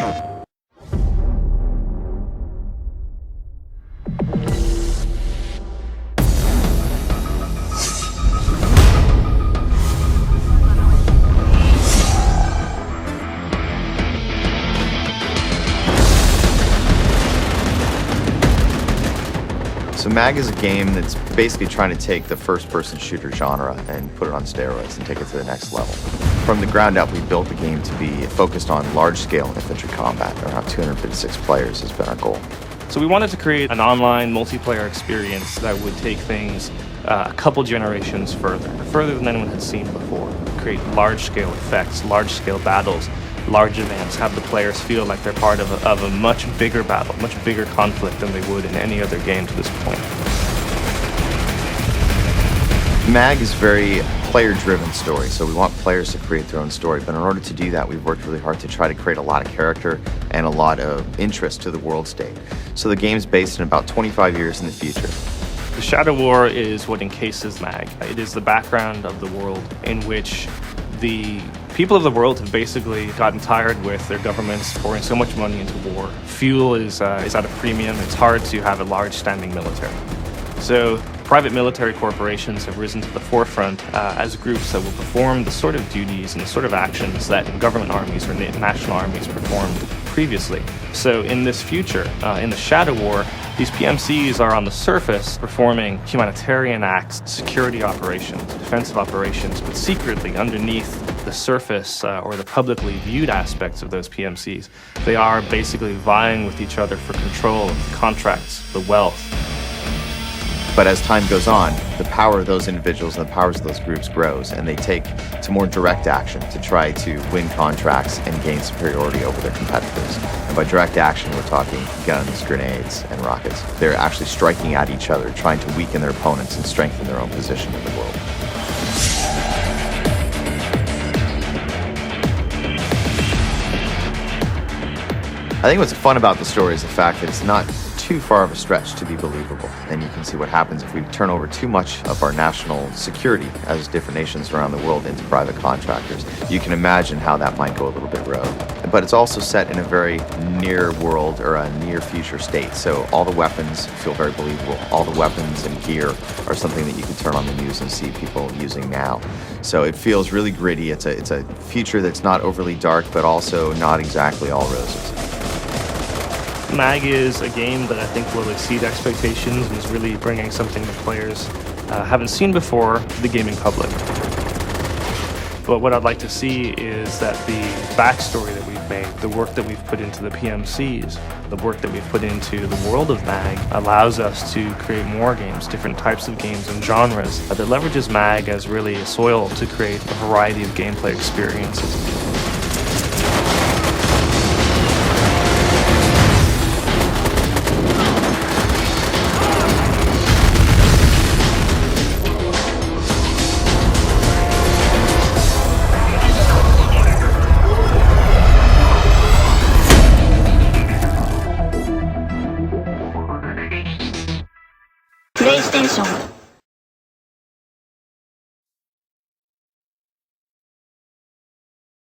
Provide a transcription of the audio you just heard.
So MAG is a game that's basically trying to take the first-person shooter genre and put it on steroids and take it to the next level. From the ground up, we built the game to be focused on large-scale infantry combat. Around 256 players has been our goal. So we wanted to create an online multiplayer experience that would take things a couple generations further than anyone had seen before. Create large-scale effects, large-scale battles, large events, have the players feel like they're part of a much bigger battle, much bigger conflict than they would in any other game to this point. MAG is very player-driven story, so we want players to create their own story, but in order to do that, we've worked really hard to try to create a lot of character and a lot of interest to the world state. So the game's based in about 25 years in the future. The Shadow War is what encases MAG. It is the background of the world in which the people of the world have basically gotten tired with their governments pouring so much money into war. Fuel is at a premium. It's hard to have a large standing military. So private military corporations have risen to the forefront as groups that will perform the sort of duties and the sort of actions that government armies or national armies performed previously. So in this future, in the Shadow War, these PMCs are on the surface performing humanitarian acts, security operations, defensive operations, but secretly underneath the surface or the publicly viewed aspects of those PMCs, they are basically vying with each other for control of the contracts, the wealth. But as time goes on, the power of those individuals and the powers of those groups grows, and they take to more direct action to try to win contracts and gain superiority over their competitors. And by direct action, we're talking guns, grenades, and rockets. They're actually striking at each other, trying to weaken their opponents and strengthen their own position in the world. I think what's fun about the story is the fact that it's not too far of a stretch to be believable. And you can see what happens if we turn over too much of our national security as different nations around the world into private contractors. You can imagine how that might go a little bit rogue. But it's also set in a very near world or a near future state. So all the weapons feel very believable. All the weapons and gear are something that you can turn on the news and see people using now. So it feels really gritty. It's a future that's not overly dark, but also not exactly all roses. MAG is a game that I think will exceed expectations and is really bringing something that players haven't seen before to the gaming public. But what I'd like to see is that the backstory that we've made, the work that we've put into the PMCs, the work that we've put into the world of MAG allows us to create more games, different types of games and genres that leverages MAG as really a soil to create a variety of gameplay experiences. PlayStation